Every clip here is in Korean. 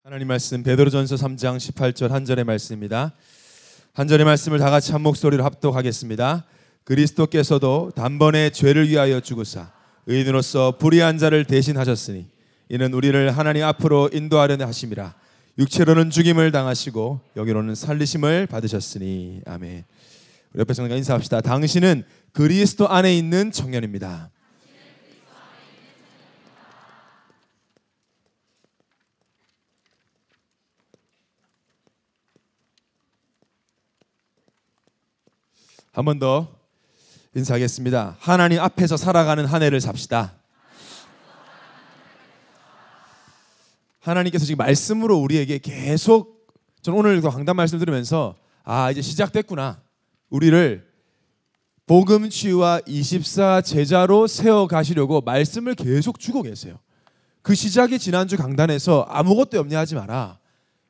하나님 말씀 베드로전서 3장 18절 한 절의 말씀입니다. 한 절의 말씀을 다 같이 한 목소리로 합독하겠습니다. 그리스도께서도 단번에 죄를 위하여 죽으사 의인으로서 불의한 자를 대신하셨으니 이는 우리를 하나님 앞으로 인도하려는 하심이라. 육체로는 죽임을 당하시고 영으로는 살리심을 받으셨으니. 아멘. 우리 옆에 청년과 인사합시다. 당신은 그리스도 안에 있는 청년입니다. 한 번 더 인사하겠습니다. 하나님 앞에서 살아가는 한 해를 삽시다. 하나님께서 지금 말씀으로 우리에게 계속, 저는 오늘도 강단 말씀 들으면서 이제 시작됐구나. 우리를 복음 치유와 24 제자로 세워가시려고 말씀을 계속 주고 계세요. 그 시작이 지난주 강단에서 아무것도 염려하지 마라.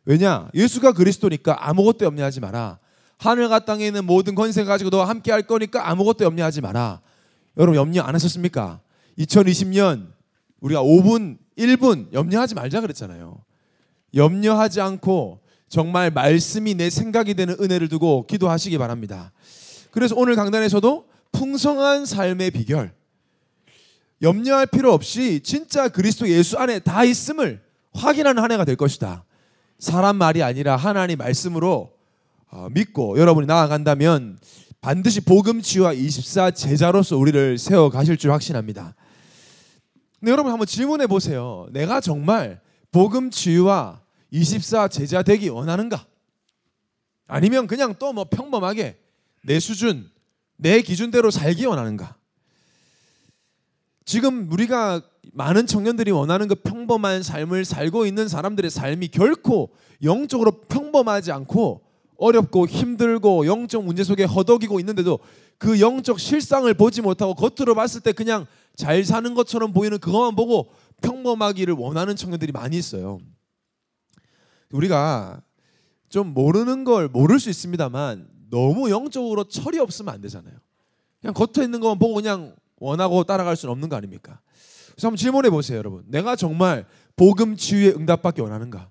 왜냐? 예수가 그리스도니까 아무것도 염려하지 마라. 하늘과 땅에 있는 모든 권세 가지고 너와 함께 할 거니까 아무것도 염려하지 마라. 여러분 염려 안 하셨습니까? 2020년 우리가 5분, 1분 염려하지 말자 그랬잖아요. 염려하지 않고 정말 말씀이 내 생각이 되는 은혜를 두고 기도하시기 바랍니다. 그래서 오늘 강단에서도 풍성한 삶의 비결, 염려할 필요 없이 진짜 그리스도 예수 안에 다 있음을 확인하는 한 해가 될 것이다. 사람 말이 아니라 하나님 말씀으로 믿고 여러분이 나아간다면 반드시 복음 치유와 24 제자로서 우리를 세워 가실 줄 확신합니다. 근데 여러분 한번 질문해 보세요. 내가 정말 복음 치유와 24 제자 되기 원하는가? 아니면 그냥 또 뭐 평범하게 내 수준, 내 기준대로 살기 원하는가? 지금 우리가 많은 청년들이 원하는 그 평범한 삶을 살고 있는 사람들의 삶이 결코 영적으로 평범하지 않고 어렵고 힘들고 영적 문제 속에 허덕이고 있는데도 그 영적 실상을 보지 못하고 겉으로 봤을 때 그냥 잘 사는 것처럼 보이는 그것만 보고 평범하기를 원하는 청년들이 많이 있어요. 우리가 좀 모르는 걸 모를 수 있습니다만 너무 영적으로 철이 없으면 안 되잖아요. 그냥 겉에 있는 것만 보고 그냥 원하고 따라갈 수는 없는 거 아닙니까? 그래서 한번 질문해 보세요, 여러분. 내가 정말 복음 치유에 응답받기 원하는가?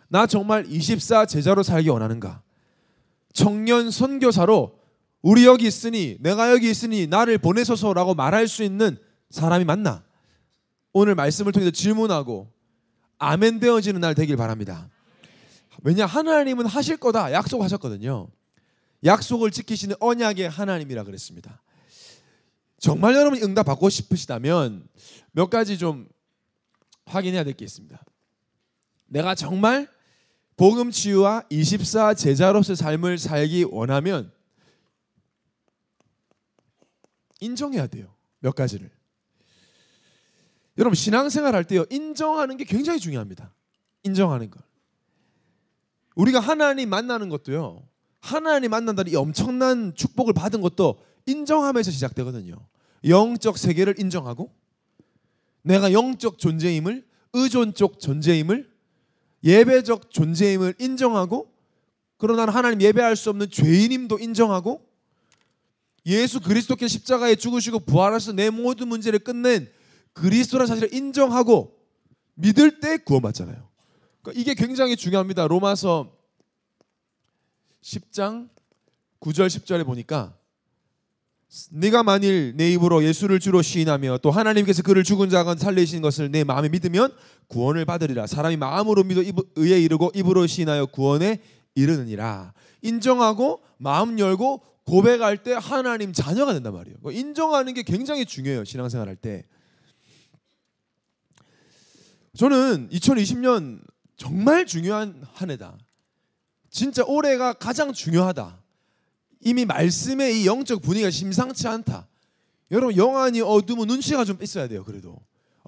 나 정말 24 제자로 살기 원하는가? 청년 선교사로 우리 여기 있으니, 내가 여기 있으니 나를 보내소서라고 말할 수 있는 사람이 맞나? 오늘 말씀을 통해서 질문하고 아멘 되어지는 날 되길 바랍니다. 왜냐? 하나님은 하실 거다 약속하셨거든요. 약속을 지키시는 언약의 하나님이라 그랬습니다. 정말 여러분이 응답받고 싶으시다면 몇 가지 좀 확인해야 될 게 있습니다. 내가 정말 복음 치유와 24 제자로서의 삶을 살기 원하면 인정해야 돼요. 몇 가지를. 여러분 신앙생활 할 때요, 인정하는 게 굉장히 중요합니다. 인정하는 걸. 우리가 하나님 만나는 것도요, 하나님 만난다는 이 엄청난 축복을 받은 것도 인정하면서 시작되거든요. 영적 세계를 인정하고 내가 영적 존재임을, 의존적 존재임을, 예배적 존재임을 인정하고, 그러나 나는 하나님 예배할 수 없는 죄인임도 인정하고, 예수 그리스도께 십자가에 죽으시고 부활하셔서 내 모든 문제를 끝낸 그리스도라는 사실을 인정하고 믿을 때 구원받잖아요. 그러니까 이게 굉장히 중요합니다. 로마서 10장 9절 10절에 보니까 네가 만일 내 입으로 예수를 주로 시인하며 또 하나님께서 그를 죽은 자 가운데 살리신 것을 내 마음에 믿으면 구원을 받으리라. 사람이 마음으로 믿어 의에 이르고 입으로 시인하여 구원에 이르느니라. 인정하고 마음 열고 고백할 때 하나님 자녀가 된단 말이에요. 인정하는 게 굉장히 중요해요. 신앙생활 할 때. 저는 2020년 정말 중요한 한 해다. 진짜 올해가 가장 중요하다. 이미 말씀의 이 영적 분위기가 심상치 않다. 여러분 영안이 어두우면 눈치가 좀 있어야 돼요. 그래도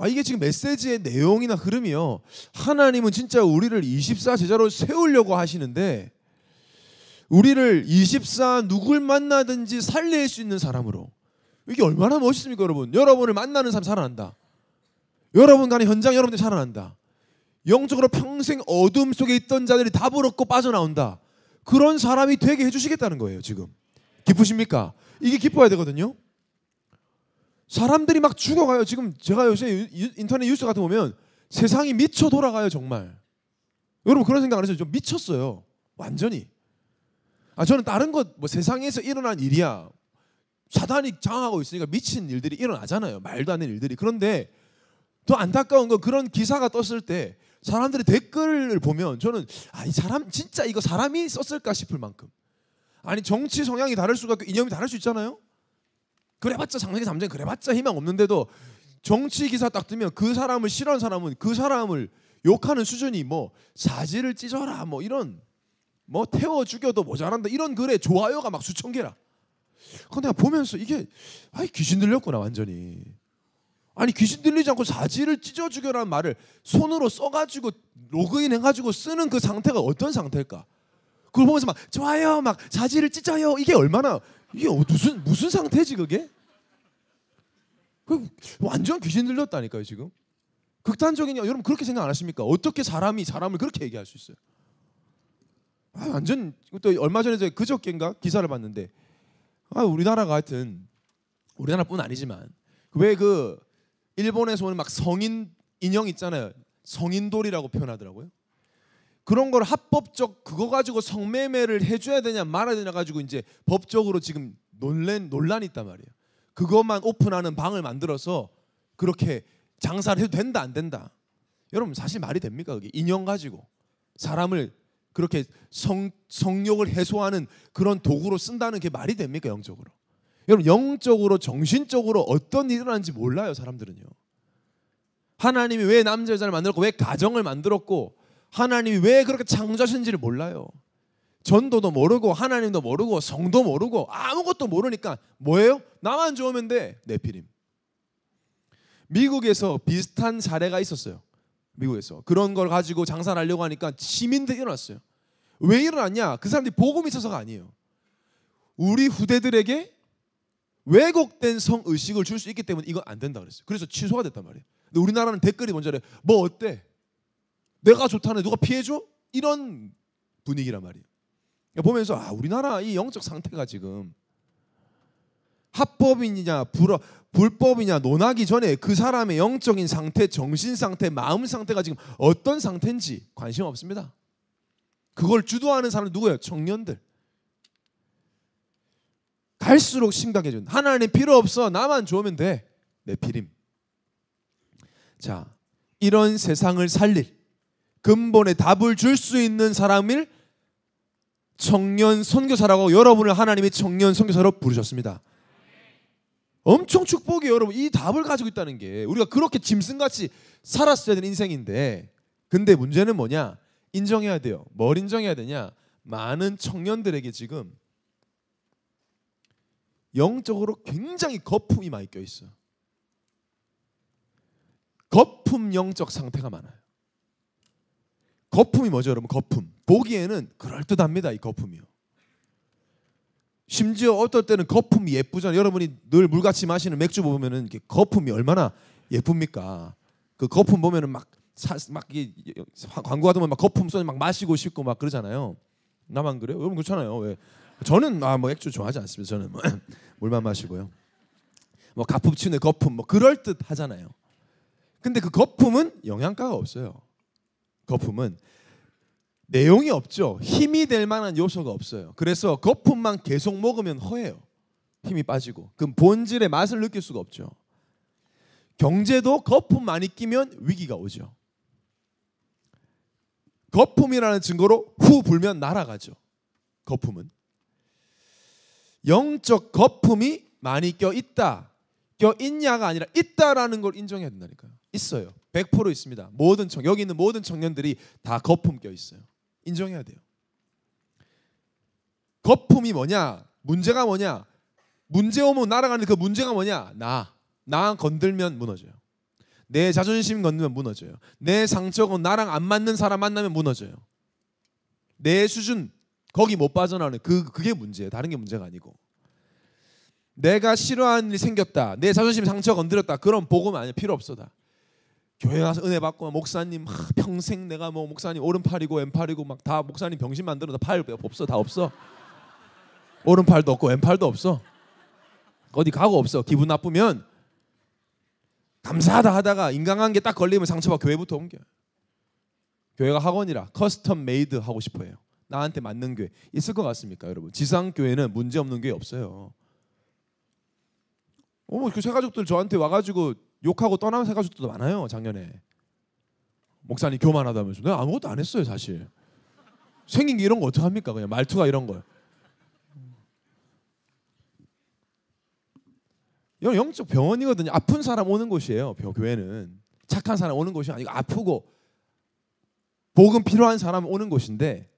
이게 지금 메시지의 내용이나 흐름이요, 하나님은 진짜 우리를 24 제자로 세우려고 하시는데 우리를 24 누굴 만나든지 살릴 수 있는 사람으로, 이게 얼마나 멋있습니까? 여러분, 여러분을 만나는 사람 살아난다. 여러분 가는 현장 여러분들이 살아난다. 영적으로 평생 어둠 속에 있던 자들이 답을 얻고 빠져나온다. 그런 사람이 되게 해주시겠다는 거예요. 지금 기쁘십니까? 이게 기뻐야 되거든요. 사람들이 막 죽어가요. 지금 제가 요새 인터넷 뉴스 같은 거 보면 세상이 미쳐 돌아가요. 정말 여러분 그런 생각 안 해서 좀 미쳤어요. 완전히. 저는 다른 것 뭐 세상에서 일어난 일이야. 사단이 장악하고 있으니까 미친 일들이 일어나잖아요. 말도 안 되는 일들이. 그런데 더 안타까운 건 그런 기사가 떴을 때 사람들의 댓글을 보면 저는 이 사람 진짜 이거 사람이 썼을까 싶을 만큼 아니 정치 성향이 다를 수가 있고 이념이 다를 수 있잖아요. 그래봤자 장래기 잠재 그래봤자 희망 없는데도 정치 기사 딱 뜨면 그 사람을 싫어하는 사람은 그 사람을 욕하는 수준이 뭐 사지를 찢어라 뭐 이런 뭐 태워 죽여도 모자란다 이런 글에 좋아요가 막 수천 개라. 근데 내가 보면서 이게 귀신 들렸구나 완전히. 아니 귀신 들리지 않고 사지를 찢어 죽여라는 말을 손으로 써가지고 로그인 해가지고 쓰는 그 상태가 어떤 상태일까? 그걸 보면서 막 좋아요 막 사지를 찢어요 이게 얼마나 이게 무슨 상태지 그게? 완전 귀신 들렸다니까요 지금. 극단적인 여러분 그렇게 생각 안 하십니까? 어떻게 사람이 사람을 그렇게 얘기할 수 있어요? 완전 또 얼마 전에 그저께인가 기사를 봤는데 우리나라가 하여튼 우리나라뿐 아니지만 왜 그 일본에서 오는 막 성인 인형 있잖아요. 성인돌이라고 표현하더라고요. 그런 걸 합법적 그거 가지고 성매매를 해줘야 되냐 말아야 되냐 가지고 이제 법적으로 지금 논란이 있단 말이에요. 그것만 오픈하는 방을 만들어서 그렇게 장사를 해도 된다 안 된다. 여러분 사실 말이 됩니까? 그게 인형 가지고 사람을 그렇게 성욕을 해소하는 그런 도구로 쓴다는 게 말이 됩니까? 영적으로. 여러분 영적으로 정신적으로 어떤 일이 일어나는지 몰라요 사람들은요. 하나님이 왜 남자 여자를 만들었고 왜 가정을 만들었고 하나님이 왜 그렇게 창조하셨는지를 몰라요. 전도도 모르고 하나님도 모르고 성도 모르고 아무것도 모르니까 뭐예요? 나만 좋으면 돼. 네피림. 미국에서 비슷한 사례가 있었어요. 미국에서 그런 걸 가지고 장사를 하려고 하니까 시민들이 일어났어요. 왜 일어났냐? 그 사람들이 복음이 있어서가 아니에요. 우리 후대들에게 왜곡된 성의식을 줄 수 있기 때문에 이건 안 된다 그랬어요. 그래서 취소가 됐단 말이에요. 근데 우리나라는 댓글이 먼저래. 뭐 어때? 내가 좋다는데 누가 피해줘? 이런 분위기란 말이에요. 보면서 우리나라 이 영적 상태가 지금 합법이냐 불법이냐 논하기 전에 그 사람의 영적인 상태, 정신 상태, 마음 상태가 지금 어떤 상태인지 관심 없습니다. 그걸 주도하는 사람은 누구예요? 청년들. 갈수록 심각해져. 하나님 필요 없어. 나만 좋으면 돼. 네피림. 자, 이런 세상을 살릴 근본의 답을 줄 수 있는 사람을 청년 선교사라고 여러분을 하나님이 청년 선교사로 부르셨습니다. 엄청 축복이에요, 여러분. 이 답을 가지고 있다는 게 우리가 그렇게 짐승같이 살았어야 되는 인생인데, 근데 문제는 뭐냐? 인정해야 돼요. 뭘 인정해야 되냐? 많은 청년들에게 지금 영적으로 굉장히 거품이 많이 껴 있어요. 거품 영적 상태가 많아요. 거품이 뭐죠, 여러분? 거품. 보기에는 그럴듯합니다, 이 거품이요. 심지어 어떨 때는 거품이 예쁘잖아요. 여러분이 늘 물같이 마시는 맥주 보면은 이렇게 거품이 얼마나 예쁩니까? 그 거품 보면은 막 광고 같으면 막 거품 쏘면 막 마시고 싶고 막 그러잖아요. 나만 그래요? 여러분 그렇잖아요. 왜? 저는 뭐 맥주 좋아하지 않습니다. 저는 물만 마시고요. 뭐 가품치는 거품 뭐 그럴 듯 하잖아요. 근데 그 거품은 영양가가 없어요. 거품은 내용이 없죠. 힘이 될 만한 요소가 없어요. 그래서 거품만 계속 먹으면 허해요. 힘이 빠지고. 그럼 본질의 맛을 느낄 수가 없죠. 경제도 거품 많이 끼면 위기가 오죠. 거품이라는 증거로 후 불면 날아가죠. 거품은. 영적 거품이 많이 껴있다. 껴있냐가 아니라 있다라는 걸 인정해야 된다니까요. 있어요. 100% 있습니다. 여기 있는 모든 청년들이 다 거품 껴있어요. 인정해야 돼요. 거품이 뭐냐? 문제가 뭐냐? 문제 오면 날아가는 그 문제가 뭐냐? 나 건들면 무너져요. 내 자존심 건들면 무너져요. 내 상처고 나랑 안 맞는 사람 만나면 무너져요. 내 수준 거기 못 빠져나오는 그게 문제예요. 다른 게 문제가 아니고. 내가 싫어하는 일이 생겼다. 내 자존심 상처 건드렸다. 그런 복음 아니야. 필요 없어 다. 교회 가서 은혜 받고 목사님 평생 내가 뭐 목사님 오른팔이고 왼팔이고 막 다 목사님 병신 만들어 팔 없어. 다 없어. 오른팔도 없고 왼팔도 없어. 어디 가고 없어. 기분 나쁘면 감사하다 하다가 인간관계 딱 걸리면 상처받고 교회부터 옮겨요. 교회가 학원이라 커스텀 메이드 하고 싶어해요. 나한테 맞는 교회 있을 것 같습니까, 여러분? 지상교회는 문제 없는 교회 없어요. 그 새가족들 저한테 와가지고 욕하고 떠나는 새가족들도 많아요. 작년에 목사님 교만하다면서. 내가 아무것도 안 했어요, 사실. 생긴 게 이런 거 어떡합니까? 그냥 말투가 이런 거. 이건 영적 병원이거든요. 아픈 사람 오는 곳이에요. 교회는 착한 사람 오는 곳이 아니고 아프고 복음 필요한 사람 오는 곳인데,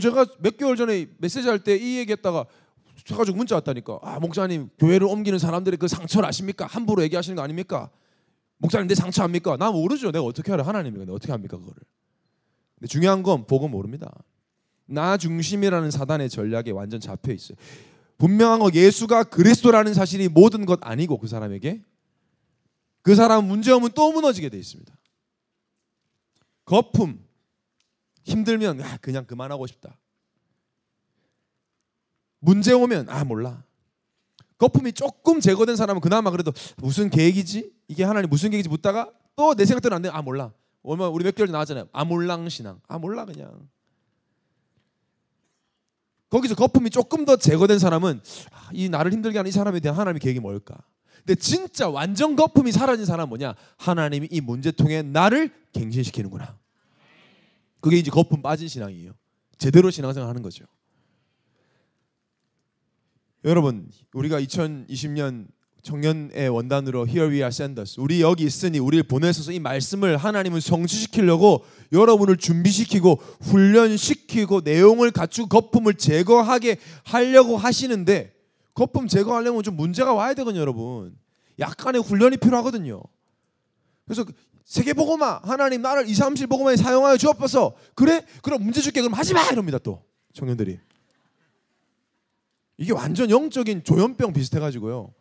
제가 몇 개월 전에 메시지 할 때 이 얘기했다가 해가지고 문자 왔다니까. 목사님, 교회를 옮기는 사람들의 그 상처를 아십니까? 함부로 얘기하시는 거 아닙니까? 목사님, 내 상처 압니까? 나 모르죠. 내가 어떻게 알아? 하나님이. 근데 어떻게 합니까 그거를? 근데 중요한 건 복음 모릅니다. 나 중심이라는 사단의 전략에 완전 잡혀 있어요. 분명한 거, 예수가 그리스도라는 사실이 모든 것 아니고 그 사람에게, 그 사람 문제오면 또 무너지게 돼 있습니다. 거품, 힘들면 그냥 그만하고 싶다. 문제 오면 몰라. 거품이 조금 제거된 사람은 그나마 그래도 무슨 계획이지? 이게 하나님 무슨 계획이지 묻다가 또 내 생각대로 안 돼. 몰라. 얼마 우리 몇 개월 전에 나왔잖아요. 아몰랑 신앙. 몰라 그냥. 거기서 거품이 조금 더 제거된 사람은 이 나를 힘들게 하는 이 사람에 대한 하나님의 계획이 뭘까? 근데 진짜 완전 거품이 사라진 사람은 뭐냐? 하나님이 이 문제통에 나를 갱신시키는구나. 그게 이제 거품 빠진 신앙이에요. 제대로 신앙생활 하는 거죠. 여러분, 우리가 2020년 청년의 원단으로 Here we are send us, 우리 여기 있으니 우리를 보내셔서 이 말씀을 하나님은 성취시키려고 여러분을 준비시키고 훈련시키고 내용을 갖추고 거품을 제거하게 하려고 하시는데, 거품 제거하려면 좀 문제가 와야 되거든요. 여러분, 약간의 훈련이 필요하거든요. 그래서 세계복음화, 하나님 나를 2, 3실 복음화에 사용하여 주옵소서. 그래? 그럼 문제 줄게. 그럼 하지마 이럽니다. 또 청년들이. 이게 완전 영적인 조현병 비슷해가지고요.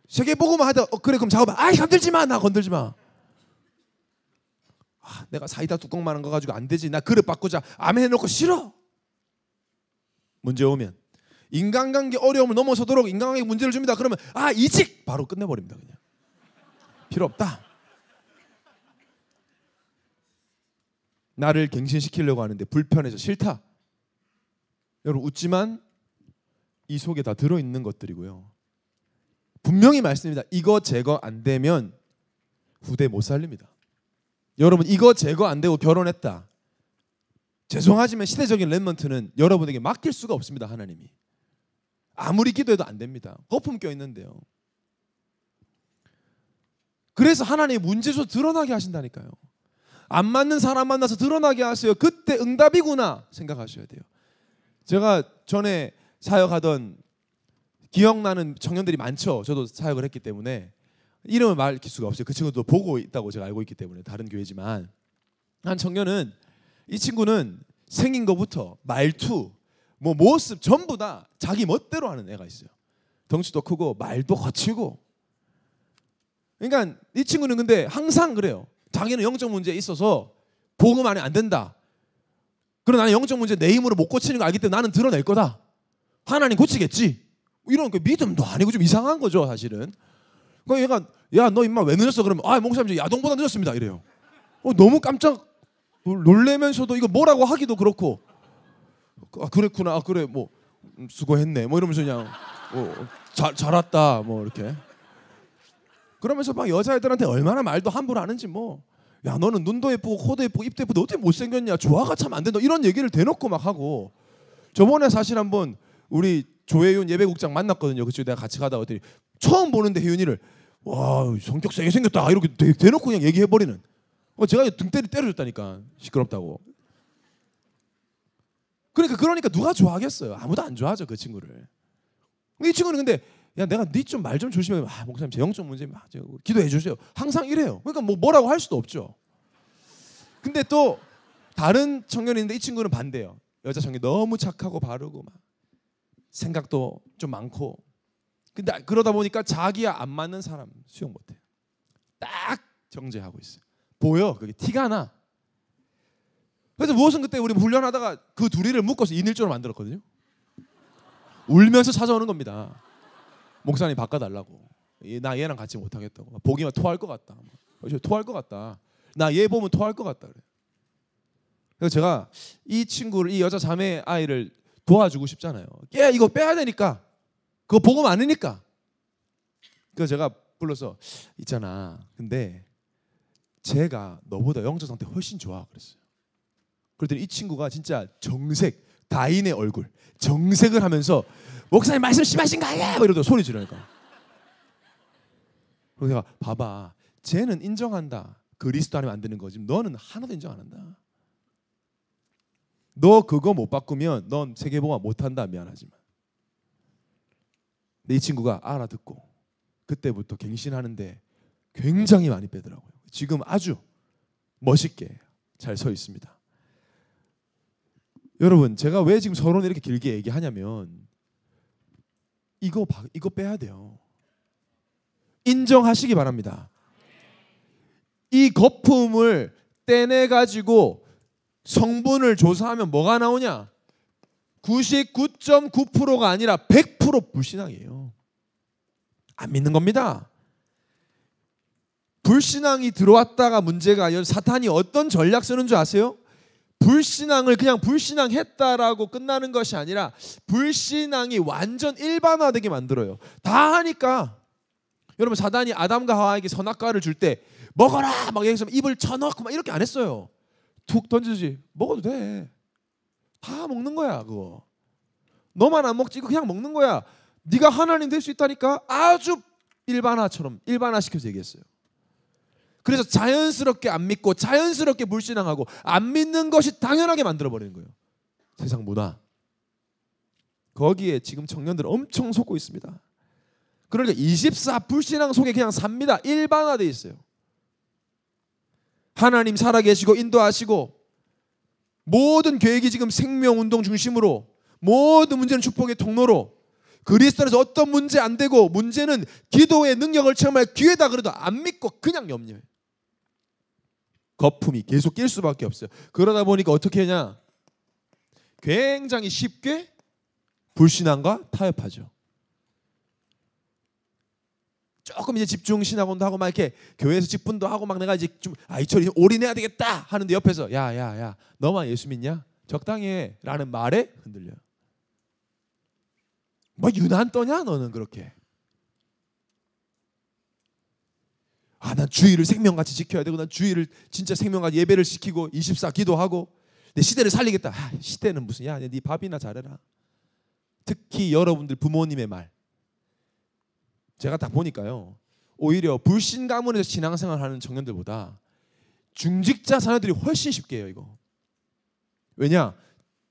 세계복음화 하다 그래 그럼 작업해. 건들지마. 나 건들지마. 내가 사이다 뚜껑 많은 거 가지고 안 되지. 나 그릇 바꾸자. 아멘 해놓고 싫어. 문제 오면 인간관계 어려움을 넘어서도록 인간관계 문제를 줍니다. 그러면 이직 바로 끝내버립니다. 그냥 필요 없다. 나를 갱신시키려고 하는데 불편해서 싫다. 여러분 웃지만 이 속에 다 들어있는 것들이고요. 분명히 말씀입니다. 이거 제거 안 되면 후대 못 살립니다. 여러분 이거 제거 안 되고 결혼했다. 죄송하지만 시대적인 렘넌트는 여러분에게 맡길 수가 없습니다. 하나님이. 아무리 기도해도 안 됩니다. 거품 껴있는데요. 그래서 하나님이 문제에서 드러나게 하신다니까요. 안 맞는 사람 만나서 드러나게 하세요. 그때 응답이구나 생각하셔야 돼요. 제가 전에 사역하던 기억나는 청년들이 많죠. 저도 사역을 했기 때문에 이름을 말할 수가 없어요. 그 친구도 보고 있다고 제가 알고 있기 때문에. 다른 교회지만 한 청년은, 이 친구는 생긴 것부터 말투, 모습 전부 다 자기 멋대로 하는 애가 있어요. 덩치도 크고 말도 거칠고. 그러니까 이 친구는 근데 항상 그래요. 자기는 영적 문제에 있어서 복음 안에 안 된다. 그러나 나는 영적 문제 내 힘으로 못 고치는 거 알기 때문에 나는 드러낼 거다. 하나님 고치겠지. 이런 그 믿음도 아니고 좀 이상한 거죠, 사실은. 그러니까 얘가 야, 너 임마 왜 늦었어? 그러면 목사님 저 야동보다 늦었습니다. 이래요. 너무 깜짝 놀래면서도 이거 뭐라고 하기도 그렇고. 그랬구나. 그래 수고했네. 이러면서 그냥 잘 왔다. 이렇게. 그러면서 막 여자애들한테 얼마나 말도 함부로 하는지 야 너는 눈도 예쁘고 코도 예쁘고 입도 예쁘고 어떻게 못생겼냐. 조화가 참 안 된다. 이런 얘기를 대놓고 막 하고. 저번에 사실 한번 우리 조혜윤 예배국장 만났거든요. 그쪽에 내가 같이 가다가 어더니 처음 보는데 혜윤이를 와 성격 세게 생겼다 이렇게 대놓고 그냥 얘기해버리는. 제가 등때리 때려줬다니까. 시끄럽다고. 그러니까 누가 좋아하겠어요. 아무도 안 좋아하죠 그 친구를. 이 친구는 근데 야 내가 네 좀 말 좀 조심해. 목사님 제 영적 문제 기도해 주세요. 항상 이래요. 그러니까 뭐라고 할 수도 없죠. 근데 또 다른 청년인데 이 친구는 반대예요. 여자 청년 너무 착하고 바르고 막 생각도 좀 많고. 근데 그러다 보니까 자기야 안 맞는 사람 수용 못해요. 딱 정죄하고 있어요. 보여. 그게 티가 나. 그래서 무엇은 그때 우리 훈련하다가 그 둘이를 묶어서 인일조로 만들었거든요. 울면서 찾아오는 겁니다. 목사님 바꿔달라고. 나 얘랑 같이 못하겠다고. 보기만 토할 것 같다. 토할 것 같다. 나 얘 보면 토할 것 같다. 그래. 그래서 제가 이 친구를, 이 여자 자매 아이를 도와주고 싶잖아요. 얘 이거 빼야 되니까, 그거 보고 많으니까. 그래서 제가 불러서 있잖아, 근데 제가 너보다 영적 상태 훨씬 좋아 그랬어요. 그랬더니 이 친구가 진짜 정색, 다인의 얼굴 정색을 하면서 목사님 말씀 심하신 거 아니야? 이러더니 소리 지르니까. 그래서 제가 봐봐, 쟤는 인정한다. 그리스도 안에 만드는 거지. 너는 하나도 인정 안 한다. 너 그거 못 바꾸면 넌 세계복음 못 한다. 미안하지만. 근데 이 친구가 알아듣고 그때부터 갱신하는데 굉장히 많이 빼더라고요. 지금 아주 멋있게 잘 서 있습니다. 여러분, 제가 왜 지금 서론을 이렇게 길게 얘기하냐면 이거 빼야 돼요. 인정하시기 바랍니다. 이 거품을 떼내가지고 성분을 조사하면 뭐가 나오냐? 99.9%가 아니라 100% 불신앙이에요. 안 믿는 겁니다. 불신앙이 들어왔다가 문제가 아니라 사탄이 어떤 전략 쓰는 줄 아세요? 불신앙을 그냥 불신앙했다라고 끝나는 것이 아니라 불신앙이 완전 일반화되게 만들어요. 다 하니까. 여러분, 사단이 아담과 하와에게 선악과를 줄 때 먹어라 막 여기서 입을 쳐넣고 막 이렇게 안 했어요. 툭 던지지. 먹어도 돼. 다 먹는 거야 그거. 너만 안 먹지 이거 그냥 먹는 거야. 네가 하나님 될 수 있다니까. 아주 일반화처럼 일반화시켜서 얘기했어요. 그래서 자연스럽게 안 믿고 자연스럽게 불신앙하고 안 믿는 것이 당연하게 만들어버리는 거예요. 세상 문화. 거기에 지금 청년들은 엄청 속고 있습니다. 그러니까 24 불신앙 속에 그냥 삽니다. 일반화되어 있어요. 하나님 살아계시고 인도하시고 모든 계획이 지금 생명운동 중심으로 모든 문제는 축복의 통로로 그리스도 안에서 어떤 문제 안 되고 문제는 기도의 능력을 체험할 기회다 그래도 안 믿고 그냥 염려해요. 거품이 계속 낄 수밖에 없어요. 그러다 보니까 어떻게 하냐? 굉장히 쉽게 불신앙과 타협하죠. 조금 이제 집중 신학원도 하고 막 이렇게 교회에서 직분도 하고 막 내가 이제 좀 이철이 올인해야 되겠다 하는데 옆에서 야 너만 예수 믿냐? 적당히 해라는 말에 흔들려요. 뭐 유난 떠냐 너는 그렇게. 난 주의를 생명같이 지켜야 되고 난 주의를 진짜 생명같이 예배를 지키고 24 기도하고 내 시대를 살리겠다. 시대는 무슨 네 밥이나 잘해라. 특히 여러분들 부모님의 말 제가 딱 보니까요. 오히려 불신 가문에서 신앙생활하는 청년들보다 중직자 자녀들이 훨씬 쉽게 해요. 이거. 왜냐?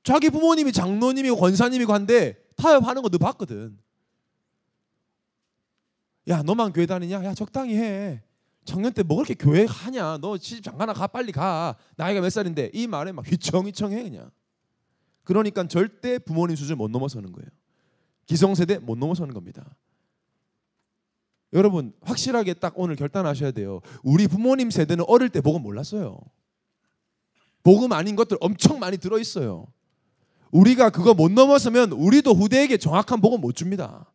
자기 부모님이 장로님이고 권사님이고 한데 타협하는 거 너 봤거든. 야 너만 교회 다니냐? 야 적당히 해. 청년 때 뭐 그렇게 교회 하냐? 너 시집 장가나 가 빨리 가. 나이가 몇 살인데 이 말에 막 휘청휘청해 그냥. 그러니까 절대 부모님 수준 못 넘어서는 거예요. 기성세대 못 넘어서는 겁니다. 여러분 확실하게 딱 오늘 결단하셔야 돼요. 우리 부모님 세대는 어릴 때 복음 몰랐어요. 복음 아닌 것들 엄청 많이 들어있어요. 우리가 그거 못 넘어서면 우리도 후대에게 정확한 복음 못 줍니다.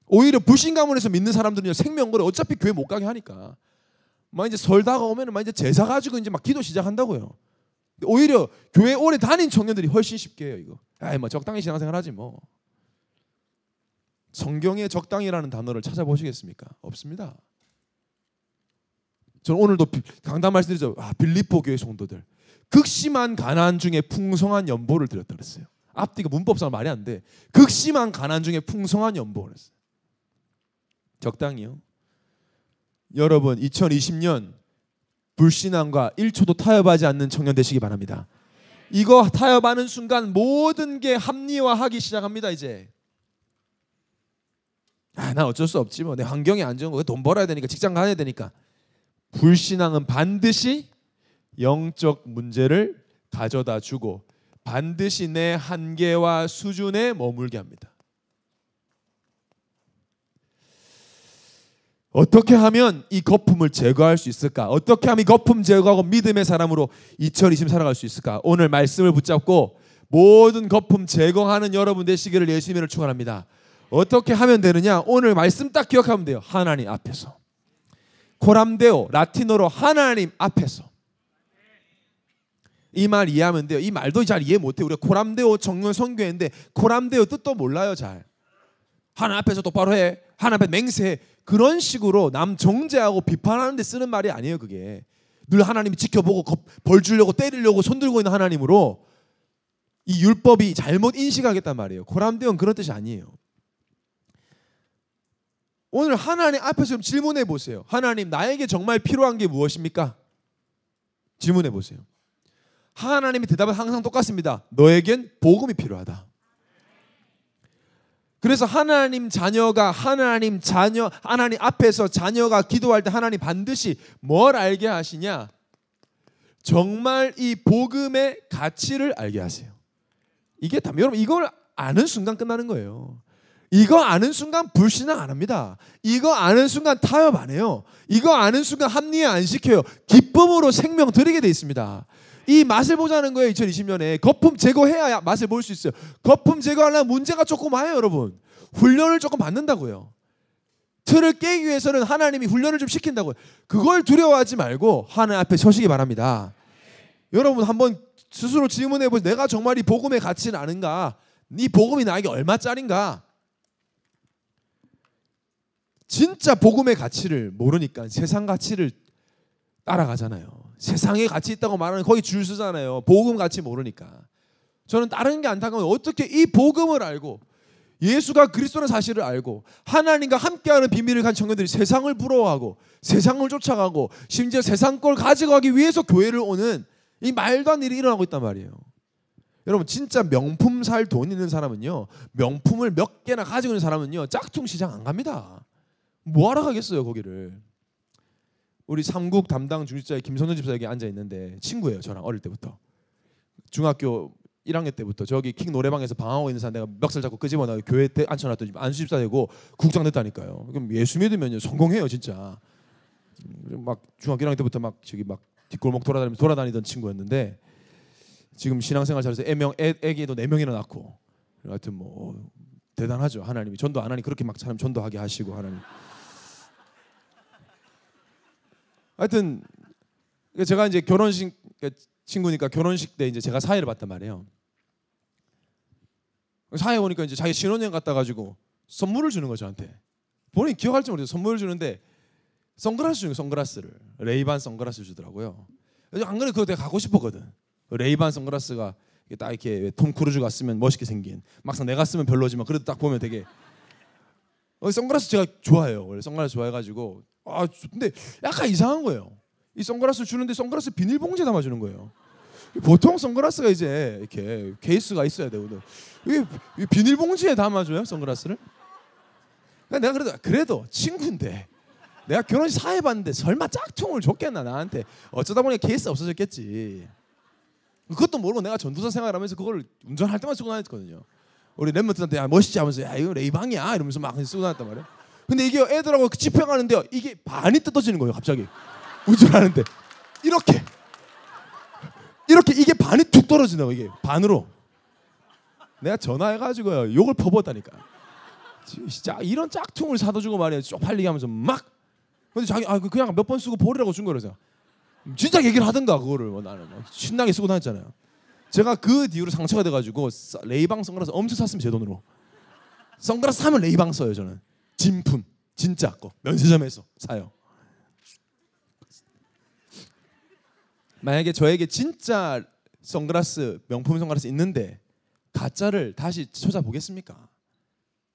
오히려 불신 가문에서 믿는 사람들은요 생명거래 어차피 교회 못 가게 하니까 막 이제 설 다가오면 막 이제 제사 가지고 이제 막 기도 시작한다고요. 오히려 교회 오래 다닌 청년들이 훨씬 쉽게 해요 이거. 뭐 적당히 신앙생활 하지 뭐. 성경에 적당이라는 단어를 찾아보시겠습니까? 없습니다. 저는 오늘도 강단 말씀드리죠. 빌립보 교회 성도들 극심한 가난 중에 풍성한 연보를 드렸다 그랬어요. 앞뒤가 문법상 말이 안 돼. 극심한 가난 중에 풍성한 연보를 했어요. 적당히요. 여러분 2020년 불신앙과 1초도 타협하지 않는 청년 되시기 바랍니다. 이거 타협하는 순간 모든 게 합리화하기 시작합니다. 이제 난 어쩔 수 없지 뭐 내 환경이 안 좋은 거 돈 벌어야 되니까 직장 가야 되니까. 불신앙은 반드시 영적 문제를 가져다 주고 반드시 내 한계와 수준에 머물게 합니다. 어떻게 하면 이 거품을 제거할 수 있을까? 어떻게 하면 이 거품 제거하고 믿음의 사람으로 2020 살아갈 수 있을까? 오늘 말씀을 붙잡고 모든 거품 제거하는 여러분 되시기를 예수님을 축원합니다. 어떻게 하면 되느냐? 오늘 말씀 딱 기억하면 돼요. 하나님 앞에서. 코람데오 라틴어로 하나님 앞에서. 이 말 이해하면 돼요. 이 말도 잘 이해 못해요. 우리가 코람데오 정령 선교회인데 코람데오 뜻도 몰라요 잘. 하나님 앞에서 똑바로 해. 하나님 앞에 맹세해. 그런 식으로 남 정죄하고 비판하는 데 쓰는 말이 아니에요 그게. 늘 하나님이 지켜보고 벌 주려고 때리려고 손들고 있는 하나님으로 이 율법이 잘못 인식하겠단 말이에요. 코람데오는 그런 뜻이 아니에요. 오늘 하나님 앞에서 좀 질문해 보세요. 하나님 나에게 정말 필요한 게 무엇입니까? 질문해 보세요. 하나님의 대답은 항상 똑같습니다. 너에겐 복음이 필요하다. 그래서 하나님 앞에서 자녀가 기도할 때 하나님 반드시 뭘 알게 하시냐? 정말 이 복음의 가치를 알게 하세요. 이게 다 여러분 이걸 아는 순간 끝나는 거예요. 이거 아는 순간 불신앙 안 합니다. 이거 아는 순간 타협 안 해요. 이거 아는 순간 합리화 안 시켜요. 기쁨으로 생명 드리게 돼 있습니다. 이 맛을 보자는 거예요. 2020년에 거품 제거해야 맛을 볼 수 있어요. 거품 제거하려면 문제가 조금 와요 여러분. 훈련을 조금 받는다고요. 틀을 깨기 위해서는 하나님이 훈련을 좀 시킨다고요. 그걸 두려워하지 말고 하나님 앞에 서시기 바랍니다. 여러분 한번 스스로 질문해 보세요. 내가 정말 이 복음의 가치를 아는가? 이 복음이 나에게 얼마짜린가? 진짜 복음의 가치를 모르니까 세상 가치를 따라가잖아요. 세상에 가치 있다고 말하는 거기 줄 서잖아요. 복음 가치 모르니까. 저는 다른 게 안타까워요. 어떻게 이 복음을 알고 예수가 그리스도라는 사실을 알고 하나님과 함께하는 비밀을 가진 청년들이 세상을 부러워하고 세상을 쫓아가고 심지어 세상 걸 가져가기 위해서 교회를 오는 이 말도 안 되는 일이 일어나고 있단 말이에요. 여러분 진짜 명품 살 돈 있는 사람은요, 명품을 몇 개나 가지고 있는 사람은요 짝퉁 시장 안 갑니다. 뭐하러 가겠어요 거기를. 우리 삼국 담당 중직자의 김선우 집사에게 앉아 있는데 친구예요. 저랑 어릴 때부터 중학교 1학년 때부터 저기 킥 노래방에서 방황하고 있는 사람 내가 멱살 잡고 끄집어내고 교회 때 앉혀놨더니 안수 집사 되고 국장 됐다니까요. 그럼 예수 믿으면 성공해요 진짜. 막 중학교 1학년 때부터 막 저기 막 뒷골목 돌아다니던 친구였는데 지금 신앙생활 잘해서 애기도 4명이나 낳고 하여튼 뭐 대단하죠. 하나님이 전도 안 하니 그렇게 막 사람 전도하게 하시고 하나님. 하여튼 제가 이제 결혼식 친구니까 결혼식 때 이제 제가 사회를 봤단 말이에요. 사회 오니까 이제 자기 신혼여행 갔다 가지고 선물을 주는 거죠 저한테. 본인이 기억할지 모르겠어요. 선물을 주는데 선글라스 주는 선글라스를 레이반 선글라스 주더라고요. 안 그래도 그거 내가 갖고 싶었거든. 레이반 선글라스가 딱 이렇게 톰 크루즈가 쓰면 멋있게 생긴. 막상 내가 쓰면 별로지만 그래도 딱 보면 되게 선글라스 제가 좋아해요. 원래 선글라스 좋아해가지고 근데 약간 이상한 거예요. 이 선글라스 주는데 선글라스 비닐봉지에 담아주는 거예요. 보통 선글라스가 이제 이렇게 케이스가 있어야 되거든. 이 비닐봉지에 담아줘요 선글라스를? 내가 그래도 친구인데 내가 결혼식 사회 봤는데 설마 짝퉁을 줬겠나 나한테. 어쩌다 보니 케이스 없어졌겠지. 그것도 모르고 내가 전도사 생활하면서 그걸 운전할 때만 쓰고 다녔거든요. 우리 랩런트한테 야 멋있지 하면서 야 이거 레이방이야 이러면서 막 쓰고 다녔단 말이에요. 근데 이게 애들하고 집회가는데요 이게 반이 뜯어지는 거예요 갑자기. 운전하는데 이렇게 이게 반이 툭 떨어지는 거예요. 이게 반으로. 내가 전화해가지고요 욕을 퍼붓다니까. 진짜 이런 짝퉁을 사다 주고 말이에요. 쪽팔리게 하면서 막. 근데 자기 그냥 몇 번 쓰고 버리라고 준 거라서 진짜 얘기를 하든가 그거를 나는 신나게 쓰고 다녔잖아요. 제가 그 뒤로 상처가 돼가지고 레이방 선글라스 엄청 샀으면 제 돈으로. 선글라스 사면 레이방 써요 저는. 진품 진짜 거 면세점에서 사요. 만약에 저에게 진짜 선글라스 명품 선글라스 있는데 가짜를 다시 찾아보겠습니까?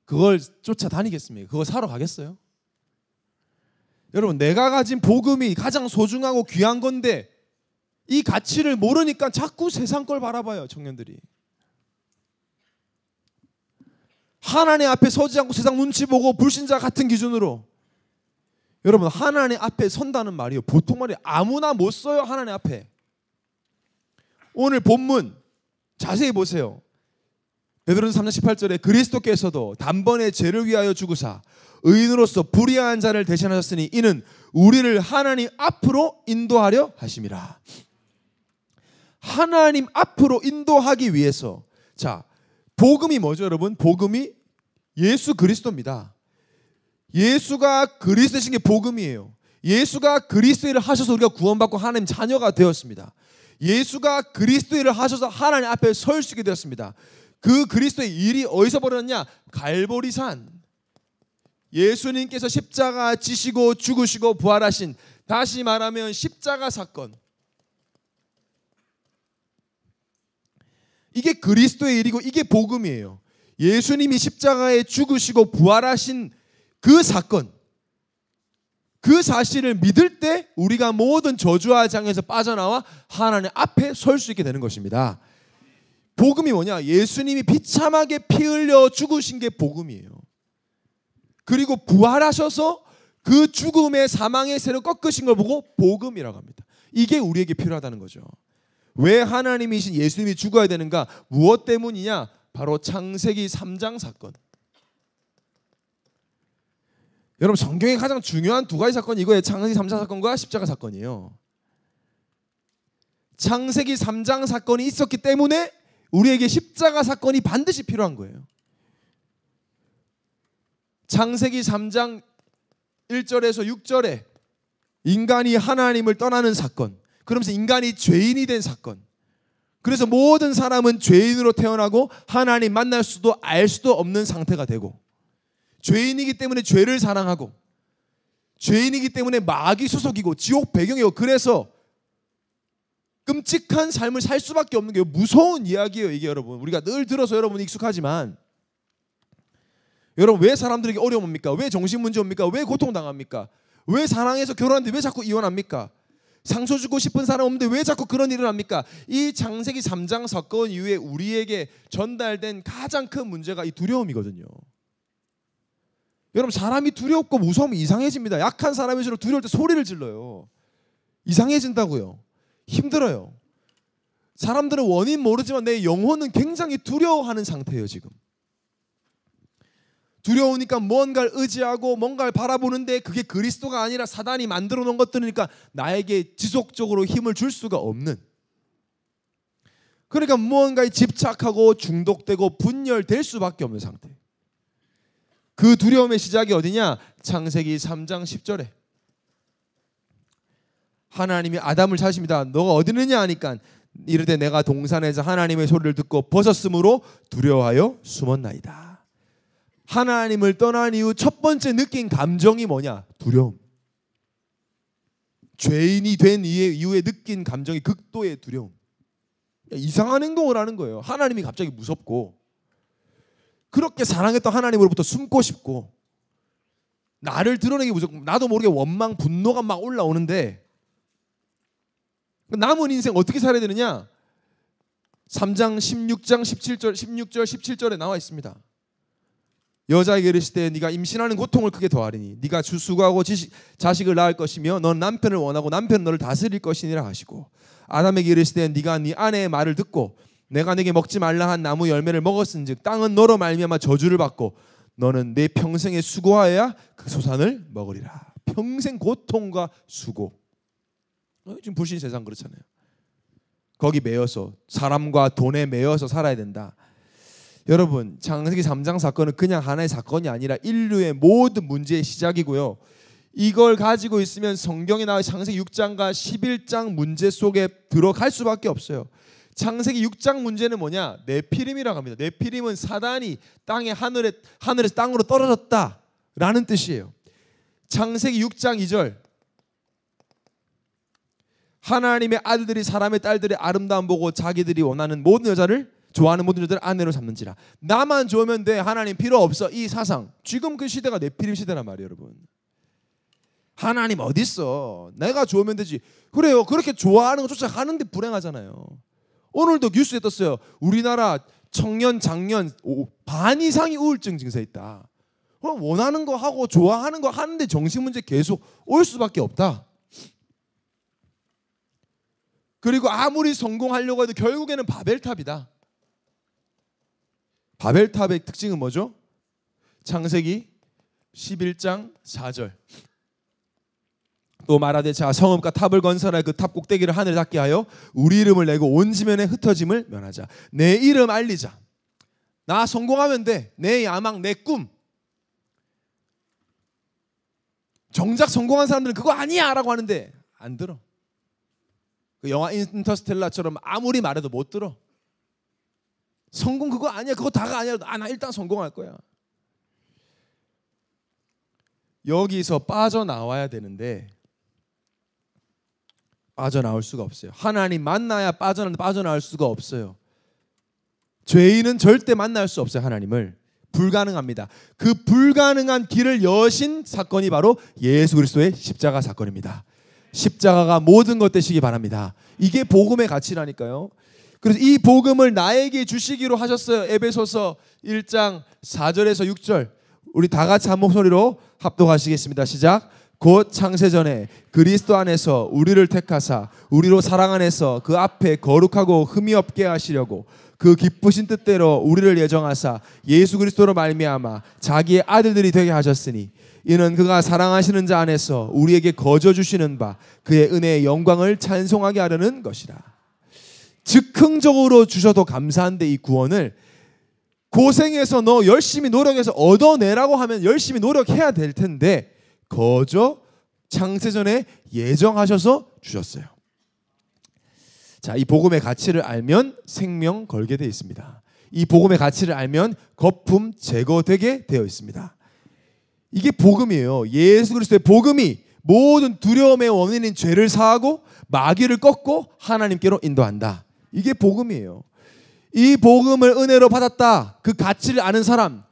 그걸 쫓아다니겠습니까? 그거 사러 가겠어요? 여러분 내가 가진 복음이 가장 소중하고 귀한 건데 이 가치를 모르니까 자꾸 세상 걸 바라봐요 청년들이. 하나님 앞에 서지 않고 세상 눈치 보고 불신자 같은 기준으로. 여러분 하나님 앞에 선다는 말이요 보통 말이 아무나 못 써요. 하나님 앞에. 오늘 본문 자세히 보세요. 베드로전서 3장 18절에 그리스도께서도 단번에 죄를 위하여 죽으사 의인으로서 불의한 자를 대신하셨으니 이는 우리를 하나님 앞으로 인도하려 하심이라. 하나님 앞으로 인도하기 위해서. 자, 복음이 뭐죠 여러분? 복음이 예수 그리스도입니다. 예수가 그리스도 되신 게 복음이에요. 예수가 그리스도를 하셔서 우리가 구원받고 하나님 자녀가 되었습니다. 예수가 그리스도의 일을 하셔서 하나님 앞에 설 수 있게 되었습니다. 그 그리스도의 일이 어디서 벌어졌냐? 갈보리산. 예수님께서 십자가 지시고 죽으시고 부활하신, 다시 말하면 십자가 사건. 이게 그리스도의 일이고 이게 복음이에요. 예수님이 십자가에 죽으시고 부활하신 그 사건, 그 사실을 믿을 때 우리가 모든 저주와 장에서 빠져나와 하나님 앞에 설 수 있게 되는 것입니다. 복음이 뭐냐? 예수님이 비참하게 피 흘려 죽으신 게 복음이에요. 그리고 부활하셔서 그 죽음의 사망의 세를 꺾으신 걸 보고 복음이라고 합니다. 이게 우리에게 필요하다는 거죠. 왜 하나님이신 예수님이 죽어야 되는가? 무엇 때문이냐? 바로 창세기 3장 사건. 여러분, 성경의 가장 중요한 두 가지 사건이 이거예요. 창세기 3장 사건과 십자가 사건이에요. 창세기 3장 사건이 있었기 때문에 우리에게 십자가 사건이 반드시 필요한 거예요. 창세기 3장 1절에서 6절에 인간이 하나님을 떠나는 사건, 그러면서 인간이 죄인이 된 사건. 그래서 모든 사람은 죄인으로 태어나고 하나님 만날 수도 알 수도 없는 상태가 되고, 죄인이기 때문에 죄를 사랑하고, 죄인이기 때문에 마귀 소속이고 지옥 배경이고, 그래서 끔찍한 삶을 살 수밖에 없는 게 무서운 이야기예요. 이게 여러분, 우리가 늘 들어서 여러분 익숙하지만, 여러분 왜 사람들에게 어려움 옵니까? 왜 정신 문제 옵니까? 왜 고통당합니까? 왜 사랑해서 결혼하는데 왜 자꾸 이혼합니까? 상처 주고 싶은 사람 없는데 왜 자꾸 그런 일을 합니까? 이 창세기 3장 사건 이후에 우리에게 전달된 가장 큰 문제가 이 두려움이거든요. 여러분, 사람이 두렵고 무서우면 이상해집니다. 약한 사람일수록 두려울 때 소리를 질러요. 이상해진다고요. 힘들어요. 사람들은 원인 모르지만 내 영혼은 굉장히 두려워하는 상태예요. 지금 두려우니까 뭔가를 의지하고 뭔가를 바라보는데 그게 그리스도가 아니라 사단이 만들어 놓은 것들이니까 나에게 지속적으로 힘을 줄 수가 없는, 그러니까 무언가에 집착하고 중독되고 분열될 수밖에 없는 상태. 그 두려움의 시작이 어디냐? 창세기 3장 10절에 하나님이 아담을 찾으십니다. 너가 어디 있느냐 하니까 이르되 내가 동산에서 하나님의 소리를 듣고 벗었으므로 두려워하여 숨었나이다. 하나님을 떠난 이후 첫 번째 느낀 감정이 뭐냐? 두려움. 죄인이 된 이후에 느낀 감정이 극도의 두려움. 이상한 행동을 하는 거예요. 하나님이 갑자기 무섭고, 그렇게 사랑했던 하나님으로부터 숨고 싶고, 나를 드러내기 무섭고, 나도 모르게 원망, 분노가 막 올라오는데, 남은 인생 어떻게 살아야 되느냐? 3장 16장 17절 16절 17절에 나와 있습니다. 여자에게 이르시되 네가 임신하는 고통을 크게 더하리니 네가 수고하고 자식을 낳을 것이며 넌 남편을 원하고 남편은 너를 다스릴 것이니라 하시고, 아담에게 이르시되 네가 네 아내의 말을 듣고 내가 네게 먹지 말라 한 나무 열매를 먹었은즉 땅은 너로 말미암아 저주를 받고 너는 내 평생에 수고하여야 그 소산을 먹으리라. 평생 고통과 수고. 지금 불신 세상 그렇잖아요. 거기 매여서, 사람과 돈에 매여서 살아야 된다. 여러분, 창세기 3장 사건은 그냥 하나의 사건이 아니라 인류의 모든 문제의 시작이고요. 이걸 가지고 있으면 성경에 나와 창세기 6장과 11장 문제 속에 들어갈 수밖에 없어요. 창세기 6장 문제는 뭐냐? 네피림이라고 합니다. 네피림은 사단이 하늘에서 땅으로 떨어졌다라는 뜻이에요. 창세기 6장 2절, 하나님의 아들들이 사람의 딸들의 아름다움 보고 자기들이 원하는 모든 여자를 좋아하는 모든 여자를 아내로 삼는지라. 나만 좋으면 돼, 하나님 필요 없어. 이 사상, 지금 그 시대가 네피림 시대란 말이에요. 여러분, 하나님 어디 있어? 내가 좋으면 되지. 그래요, 그렇게 좋아하는 거 쫓아가는데 불행하잖아요. 오늘도 뉴스에 떴어요. 우리나라 청년 장년 반 이상이 우울증 증세에 있다. 원하는 거 하고 좋아하는 거 하는데 정신 문제 계속 올 수밖에 없다. 그리고 아무리 성공하려고 해도 결국에는 바벨탑이다. 바벨탑의 특징은 뭐죠? 창세기 11장 4절. 또 말하되 자 성읍과 탑을 건설하여 그 탑 꼭대기를 하늘에 닿게 하여 우리 이름을 내고 온 지면에 흩어짐을 면하자. 내 이름 알리자. 나 성공하면 돼. 내 야망, 내 꿈. 정작 성공한 사람들은 그거 아니야 라고 하는데 안 들어. 그 영화 인터스텔라처럼 아무리 말해도 못 들어. 성공 그거 아니야. 그거 다가 아니야. 나 일단 성공할 거야. 여기서 빠져나와야 되는데 빠져나올 수가 없어요. 하나님 만나야 빠져나올 수가 없어요. 죄인은 절대 만날 수 없어요. 하나님을. 불가능합니다. 그 불가능한 길을 여신 사건이 바로 예수 그리스도의 십자가 사건입니다. 십자가가 모든 것 되시기 바랍니다. 이게 복음의 가치라니까요. 그래서 이 복음을 나에게 주시기로 하셨어요. 에베소서 1장 4절에서 6절 우리 다 같이 한 목소리로 합독하시겠습니다. 시작. 곧 창세전에 그리스도 안에서 우리를 택하사 우리로 사랑 안에서 그 앞에 거룩하고 흠이 없게 하시려고 그 기쁘신 뜻대로 우리를 예정하사 예수 그리스도로 말미암아 자기의 아들들이 되게 하셨으니 이는 그가 사랑하시는 자 안에서 우리에게 거저 주시는 바 그의 은혜의 영광을 찬송하게 하려는 것이라. 즉흥적으로 주셔도 감사한데 이 구원을 고생해서 너 열심히 노력해서 얻어내라고 하면 열심히 노력해야 될 텐데 거저 창세전에 예정하셔서 주셨어요. 자, 이 복음의 가치를 알면 생명 걸게 되어 있습니다. 이 복음의 가치를 알면 거품 제거되게 되어 있습니다. 이게 복음이에요. 예수 그리스도의 복음이 모든 두려움의 원인인 죄를 사하고 마귀를 꺾고 하나님께로 인도한다. 이게 복음이에요. 이 복음을 은혜로 받았다. 그 가치를 아는 사람,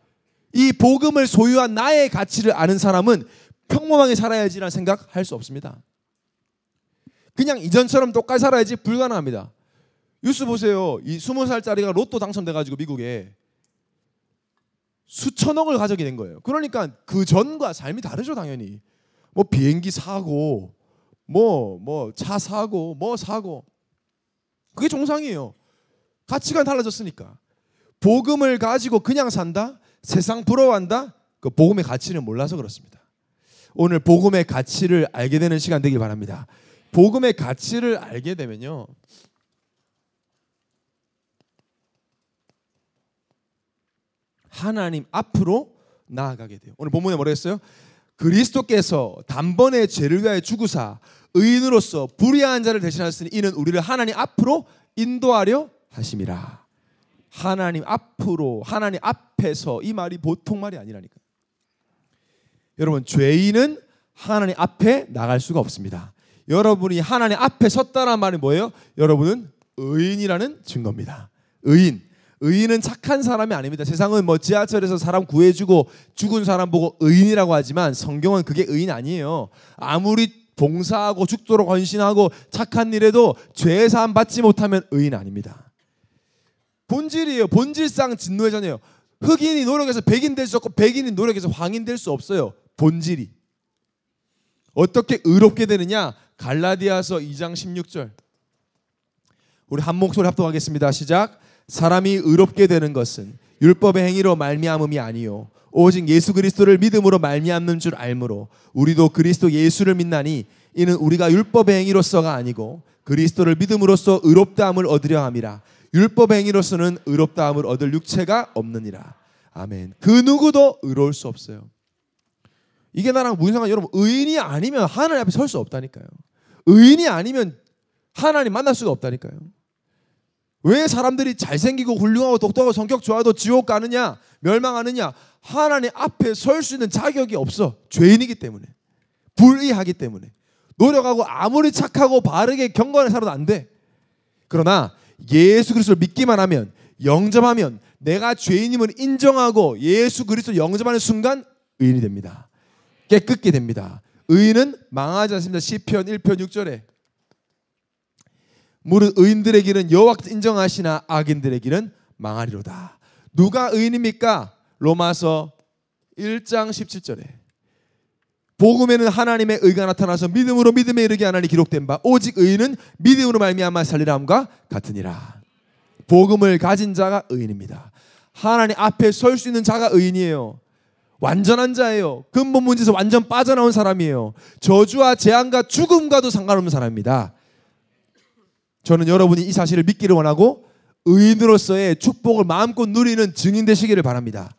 이 복음을 소유한 나의 가치를 아는 사람은 평범하게 살아야지라는 생각할 수 없습니다. 그냥 이전처럼 똑같이 살아야지 불가능합니다. 뉴스 보세요. 이 20살짜리가 로또 당첨돼가지고 미국에 수천억을 가져게 된 거예요. 그러니까 그 전과 삶이 다르죠, 당연히. 뭐 비행기 사고, 뭐 차 사고, 뭐 사고. 그게 정상이에요. 가치가 달라졌으니까. 복음을 가지고 그냥 산다? 세상 부러워한다? 그 복음의 가치를 몰라서 그렇습니다. 오늘 복음의 가치를 알게 되는 시간 되길 바랍니다. 복음의 가치를 알게 되면요, 하나님 앞으로 나아가게 돼요. 오늘 본문에 뭐라 했어요? 그리스도께서 단번에 죄를 위하여 죽으사 의인으로서 불의한 자를 대신하셨으니 이는 우리를 하나님 앞으로 인도하려 하심이라. 하나님 앞으로, 하나님 앞에서, 이 말이 보통 말이 아니라니까요. 여러분, 죄인은 하나님 앞에 나갈 수가 없습니다. 여러분이 하나님 앞에 섰다는 말이 뭐예요? 여러분은 의인이라는 증거입니다. 의인은 착한 사람이 아닙니다. 세상은 뭐 지하철에서 사람 구해주고 죽은 사람 보고 의인이라고 하지만 성경은 그게 의인 아니에요. 아무리 봉사하고 죽도록 헌신하고 착한 일에도 죄 사함 받지 못하면 의인 아닙니다. 본질이에요. 본질상 진노의 자녀예요. 흑인이 노력해서 백인 될 수 없고 백인이 노력해서 황인 될 수 없어요. 본질이. 어떻게 의롭게 되느냐? 갈라디아서 2장 16절. 우리 한 목소리 합독하겠습니다. 시작. 사람이 의롭게 되는 것은 율법의 행위로 말미암음이 아니요 오직 예수 그리스도를 믿음으로 말미암는 줄 알므로 우리도 그리스도 예수를 믿나니 이는 우리가 율법의 행위로서가 아니고 그리스도를 믿음으로써 의롭다함을 얻으려 함이라. 율법의 행위로서는 의롭다함을 얻을 육체가 없느니라. 아멘. 그 누구도 의로울 수 없어요. 이게 나랑 무슨 상관? 여러분, 의인이 아니면 하나님 앞에 설 수 없다니까요. 의인이 아니면 하나님 만날 수가 없다니까요. 왜 사람들이 잘생기고 훌륭하고 똑똑하고 성격 좋아도 지옥 가느냐, 멸망하느냐? 하나님 앞에 설 수 있는 자격이 없어. 죄인이기 때문에, 불의하기 때문에. 노력하고 아무리 착하고 바르게 경건하게 살아도 안 돼. 그러나 예수 그리스도를 믿기만 하면, 영접하면, 내가 죄인임을 인정하고 예수 그리스도를 영접하는 순간 의인이 됩니다. 깨끗게 됩니다. 의인은 망하지 않습니다. 시편 1편 6절에 무릇 의인들의 길은 여호와께서 인정하시나 악인들의 길은 망하리로다. 누가 의인입니까? 로마서 1장 17절에 복음에는 하나님의 의가 나타나서 믿음으로 믿음에 이르게 하나니 기록된 바 오직 의인은 믿음으로 말미암아 살리라함과 같으니라. 복음을 가진 자가 의인입니다. 하나님 앞에 설 수 있는 자가 의인이에요. 완전한 자예요. 근본 문제에서 완전 빠져나온 사람이에요. 저주와 재앙과 죽음과도 상관없는 사람입니다. 저는 여러분이 이 사실을 믿기를 원하고 의인으로서의 축복을 마음껏 누리는 증인 되시기를 바랍니다.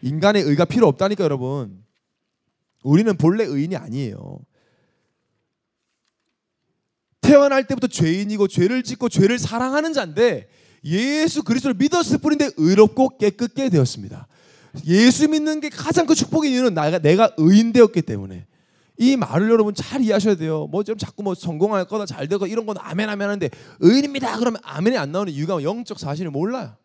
인간의 의가 필요 없다니까 여러분. 우리는 본래 의인이 아니에요. 태어날 때부터 죄인이고 죄를 짓고 죄를 사랑하는 자인데 예수 그리스도를 믿었을 뿐인데 의롭고 깨끗게 되었습니다. 예수 믿는 게 가장 큰 축복인 이유는 내가 의인 되었기 때문에. 이 말을 여러분 잘 이해하셔야 돼요. 뭐 좀 자꾸 뭐 성공할 거다 잘 되고 이런 건 아멘 아멘 하는데 의인입니다 그러면 아멘이 안 나오는 이유가 영적 사실을 몰라요.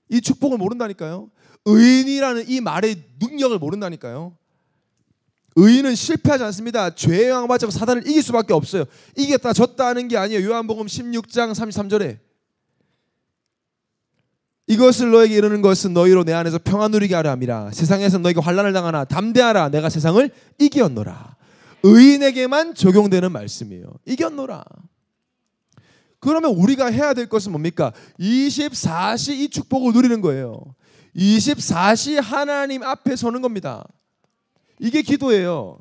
이 축복을 모른다니까요. 의인이라는 이 말의 능력을 모른다니까요. 의인은 실패하지 않습니다. 죄의 왕받자고 사단을 이길 수밖에 없어요. 이겼다 졌다 하는 게 아니에요. 요한복음 16장 33절에 이것을 너에게 이르는 것은 너희로 내 안에서 평안 누리게 하려 함이라. 세상에서 너희가 환난을 당하나 담대하라. 내가 세상을 이겼노라. 의인에게만 적용되는 말씀이에요. 이겼노라. 그러면 우리가 해야 될 것은 뭡니까? 24시 이 축복을 누리는 거예요. 24시 하나님 앞에 서는 겁니다. 이게 기도예요.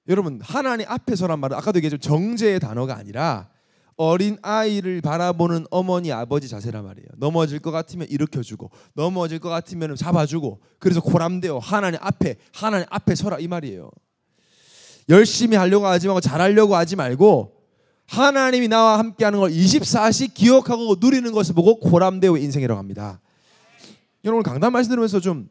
여러분 하나님 앞에 서란 말은 아까도 얘기했지만 정죄의 단어가 아니라 어린 아이를 바라보는 어머니 아버지 자세란 말이에요. 넘어질 것 같으면 일으켜주고 넘어질 것 같으면 잡아주고 그래서 고람되어 하나님 앞에 서라 이 말이에요. 열심히 하려고 하지 말고 잘하려고 하지 말고 하나님이 나와 함께하는 걸 24시 기억하고 누리는 것을 보고 고람되어 인생이라고 합니다. 여러분 강단 말씀 들으면서 좀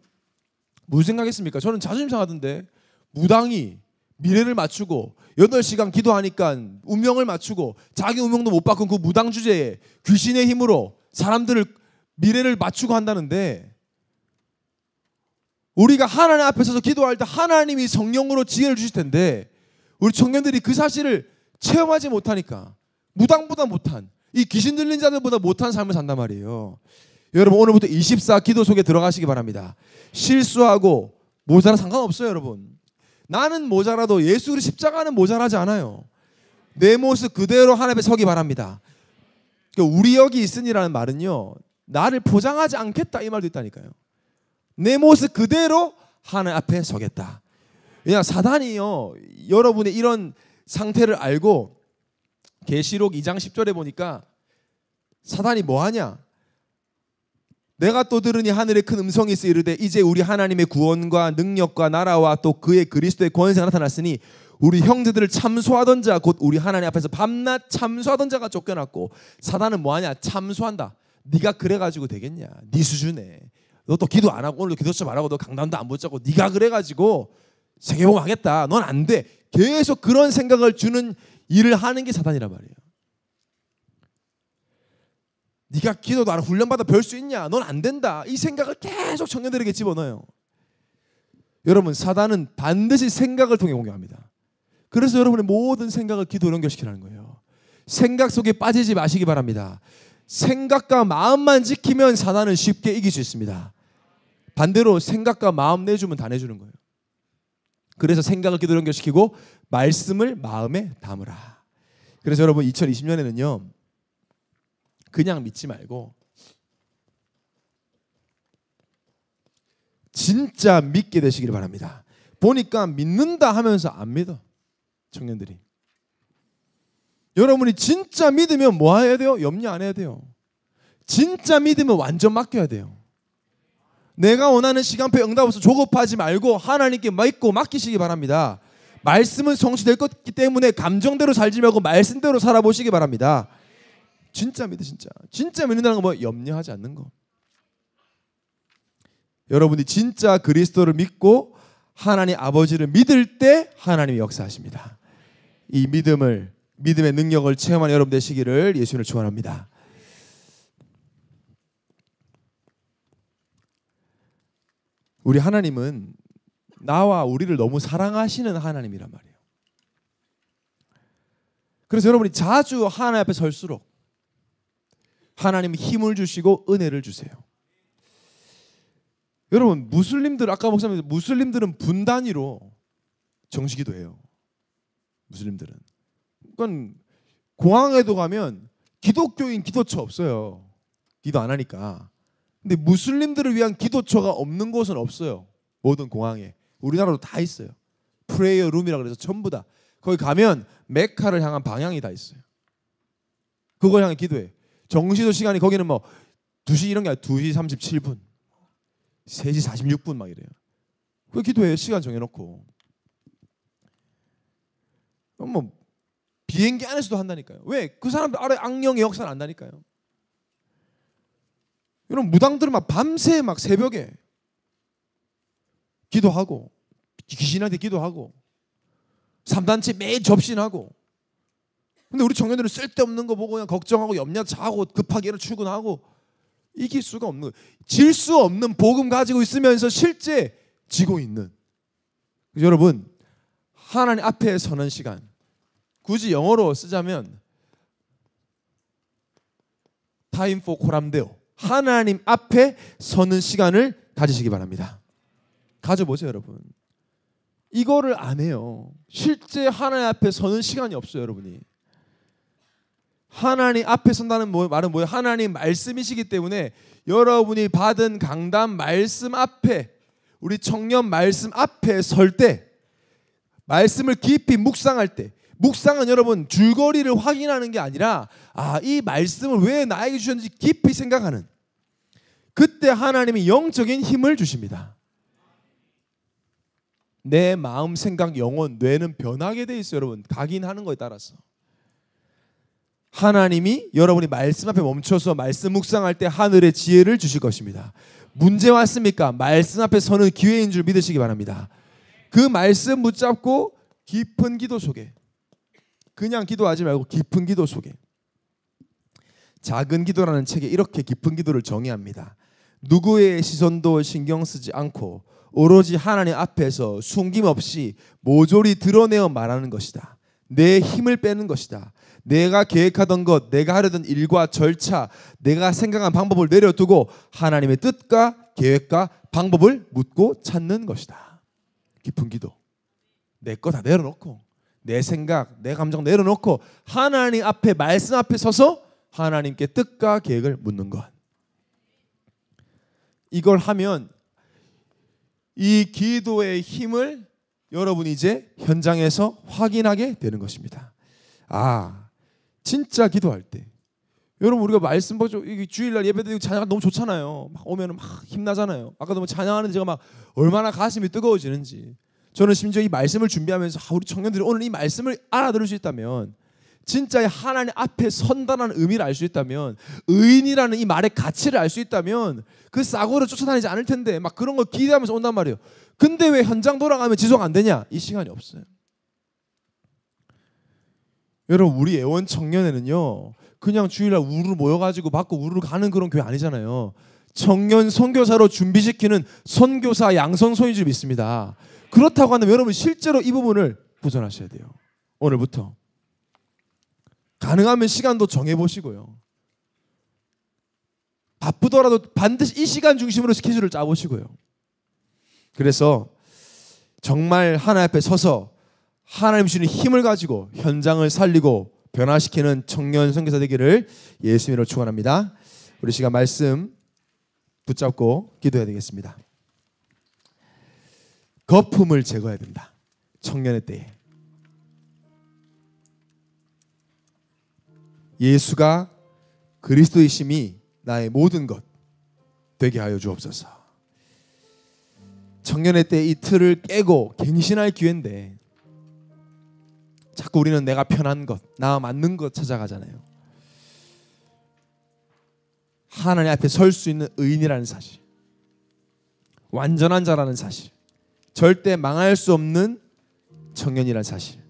무슨 생각했습니까? 저는 자존심 상하던데 무당이 미래를 맞추고 8시간 기도하니까 운명을 맞추고 자기 운명도 못 바꾼 그 무당 주제에 귀신의 힘으로 사람들을 미래를 맞추고 한다는데 우리가 하나님 앞에 서서 기도할 때 하나님이 성령으로 지혜를 주실 텐데 우리 청년들이 그 사실을 체험하지 못하니까 무당보다 못한 이 귀신 들린 자들보다 못한 삶을 산단 말이에요. 여러분 오늘부터 24 기도 속에 들어가시기 바랍니다. 실수하고 모자라 상관없어요 여러분. 나는 모자라도 예수 그리스도 십자가는 모자라지 않아요. 내 모습 그대로 하나님 앞에 서기 바랍니다. 우리 여기 있으니라는 말은요 나를 포장하지 않겠다 이 말도 있다니까요. 내 모습 그대로 하나님 앞에 서겠다. 왜냐 사단이요 여러분의 이런 상태를 알고 계시록 2장 10절에 보니까 사단이 뭐하냐 내가 또 들으니 하늘에 큰 음성이 있어 이르되 이제 우리 하나님의 구원과 능력과 나라와 또 그의 그리스도의 권세가 나타났으니 우리 형제들을 참소하던 자 곧 우리 하나님 앞에서 밤낮 참소하던 자가 쫓겨났고 사단은 뭐하냐 참소한다. 네가 그래가지고 되겠냐 네 수준에 너 또 기도 안 하고 오늘도 기도 좀 안 하고 너 강단도 안 붙잡고 네가 그래가지고 세계복음 하겠다 넌 안 돼 계속 그런 생각을 주는 일을 하는 게 사단이란 말이에요. 네가 기도도 안 하고 훈련받아 배울 수 있냐 넌 안 된다 이 생각을 계속 청년들에게 집어넣어요. 여러분 사단은 반드시 생각을 통해 공격합니다. 그래서 여러분의 모든 생각을 기도로 연결시키라는 거예요. 생각 속에 빠지지 마시기 바랍니다. 생각과 마음만 지키면 사단은 쉽게 이길 수 있습니다. 반대로 생각과 마음 내주면 다 내주는 거예요. 그래서 생각을 기도로 연결시키고 말씀을 마음에 담으라. 그래서 여러분 2020년에는요 그냥 믿지 말고 진짜 믿게 되시기를 바랍니다. 보니까 믿는다 하면서 안 믿어 청년들이. 여러분이 진짜 믿으면 뭐 해야 돼요? 염려 안 해야 돼요. 진짜 믿으면 완전 맡겨야 돼요. 내가 원하는 시간표에 응답 없어 조급하지 말고 하나님께 믿고 맡기시기 바랍니다. 말씀은 성취될 것이기 때문에 감정대로 살지 말고 말씀대로 살아보시기 바랍니다. 진짜 믿어 진짜 믿는다는 건 뭐 염려하지 않는 거. 여러분이 진짜 그리스도를 믿고 하나님 아버지를 믿을 때 하나님이 역사하십니다. 이 믿음의 능력을 체험하는 여러분 되시기를 예수님을 축원합니다. 우리 하나님은 나와 우리를 너무 사랑하시는 하나님이란 말이에요. 그래서 여러분이 자주 하나님 앞에 설수록 하나님이 힘을 주시고 은혜를 주세요. 여러분 무슬림들 아까 목사님 무슬림들은 분단위로 정식기도해요. 무슬림들은 그러니까 공항에도 가면 기독교인 기도처 없어요. 기도 안 하니까. 근데 무슬림들을 위한 기도처가 없는 곳은 없어요. 모든 공항에. 우리나라도 다 있어요. 프레이어 룸이라 그래서 전부 다 거기 가면 메카를 향한 방향이 다 있어요. 그걸 향해 기도해. 정시도 시간이 거기는 뭐 2시 이런 게 아니라 2시 37분 3시 46분 막 이래요. 그 기도해요. 시간 정해놓고. 뭐 비행기 안에서도 한다니까요. 왜? 그 사람들 아래 악령의 역사는 안다니까요. 이런 무당들은 막 밤새 막 새벽에 기도하고 귀신한테 기도하고 3단체 매일 접신하고. 근데 우리 청년들은 쓸데없는 거 보고 그냥 걱정하고 염려하고 급하게 일어 출근하고 이길 수가 없는 거예요. 질 수 없는 복음 가지고 있으면서 실제 지고 있는. 여러분, 하나님 앞에 서는 시간, 굳이 영어로 쓰자면 time for coramdeo, 하나님 앞에 서는 시간을 가지시기 바랍니다. 가져보세요, 여러분. 이거를 안 해요. 실제 하나님 앞에 서는 시간이 없어요, 여러분이. 하나님 앞에 선다는 말은 뭐예요? 하나님 말씀이시기 때문에 여러분이 받은 강단 말씀 앞에, 우리 청년 말씀 앞에 설 때, 말씀을 깊이 묵상할 때, 묵상은 여러분 줄거리를 확인하는 게 아니라 이 말씀을 왜 나에게 주셨는지 깊이 생각하는, 그때 하나님이 영적인 힘을 주십니다. 내 마음, 생각, 영혼, 뇌는 변하게 돼 있어요, 여러분. 각인하는 거에 따라서. 하나님이 여러분이 말씀 앞에 멈춰서 말씀 묵상할 때 하늘의 지혜를 주실 것입니다. 문제 왔습니까? 말씀 앞에 서는 기회인 줄 믿으시기 바랍니다. 그 말씀 붙잡고 깊은 기도 속에, 그냥 기도하지 말고 깊은 기도 속에, 작은 기도라는 책에 이렇게 깊은 기도를 정의합니다. 누구의 시선도 신경 쓰지 않고 오로지 하나님 앞에서 숨김없이 모조리 드러내어 말하는 것이다. 내 힘을 빼는 것이다. 내가 계획하던 것, 내가 하려던 일과 절차, 내가 생각한 방법을 내려두고 하나님의 뜻과 계획과 방법을 묻고 찾는 것이다. 깊은 기도. 내 거 다 내려놓고, 내 생각, 내 감정 내려놓고 하나님 앞에, 말씀 앞에 서서 하나님께 뜻과 계획을 묻는 것. 이걸 하면 이 기도의 힘을 여러분이 이제 현장에서 확인하게 되는 것입니다. 진짜 기도할 때, 여러분 우리가 말씀 보죠. 주일날 예배드리고 찬양하기 너무 좋잖아요. 막 오면은 막 힘나잖아요. 아까도 뭐 찬양하는데 제가 막 얼마나 가슴이 뜨거워지는지. 저는 심지어 이 말씀을 준비하면서 우리 청년들이 오늘 이 말씀을 알아들을 수 있다면, 진짜 하나님 앞에 선다는 의미를 알 수 있다면, 의인이라는 이 말의 가치를 알 수 있다면 그 싸구려 쫓아다니지 않을 텐데 막 그런 걸 기대하면서 온단 말이에요. 근데 왜 현장 돌아가면 지속 안 되냐? 이 시간이 없어요. 여러분, 우리 애원 청년회는요 그냥 주일날 우르르 모여가지고 받고 우르르 가는 그런 교회 아니잖아요. 청년 선교사로 준비시키는 선교사 양성소인 줄 믿습니다. 그렇다고 하면 여러분 실제로 이 부분을 보존하셔야 돼요. 오늘부터 가능하면 시간도 정해보시고요. 바쁘더라도 반드시 이 시간 중심으로 스케줄을 짜보시고요. 그래서 정말 하나님 앞에 서서 하나님 주시는 힘을 가지고 현장을 살리고 변화시키는 청년 선교사 되기를 예수님으로 축원합니다. 우리 시간 말씀 붙잡고 기도해야 되겠습니다. 거품을 제거해야 된다. 청년의 때에 예수가 그리스도이심이 나의 모든 것 되게 하여 주옵소서. 청년의 때 이 틀을 깨고 갱신할 기회인데 자꾸 우리는 내가 편한 것, 나와 맞는 것 찾아가잖아요. 하나님 앞에 설 수 있는 의인이라는 사실, 완전한 자라는 사실, 절대 망할 수 없는 청년이라는 사실,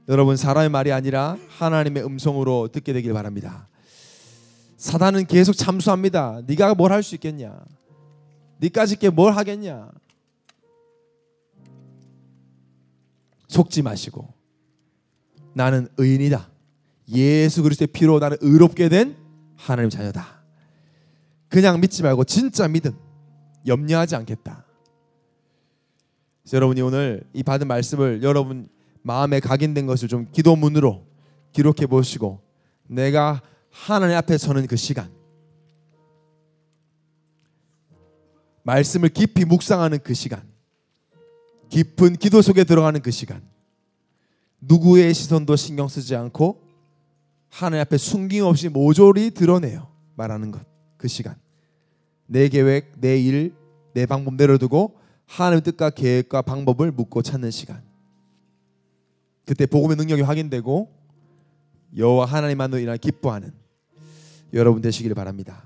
여러분 사람의 말이 아니라 하나님의 음성으로 듣게 되길 바랍니다. 사단은 계속 참수합니다. 네가 뭘 할 수 있겠냐? 네까짓 게 뭘 하겠냐? 속지 마시고 나는 의인이다. 예수 그리스도의 피로 나는 의롭게 된 하나님 자녀다. 그냥 믿지 말고 진짜 믿음, 염려하지 않겠다. 그래서 여러분이 오늘 이 받은 말씀을 여러분 마음에 각인된 것을 좀 기도문으로 기록해 보시고, 내가 하나님 앞에 서는 그 시간, 말씀을 깊이 묵상하는 그 시간, 깊은 기도 속에 들어가는 그 시간, 누구의 시선도 신경 쓰지 않고 하나님 앞에 숨김없이 모조리 드러내요 말하는 것, 그 시간, 내 계획, 내 일, 내 방법 내려두고 하나님의 뜻과 계획과 방법을 묻고 찾는 시간. 그때 복음의 능력이 확인되고 여호와 하나님만으로 인하여 기뻐하는 여러분 되시길 바랍니다.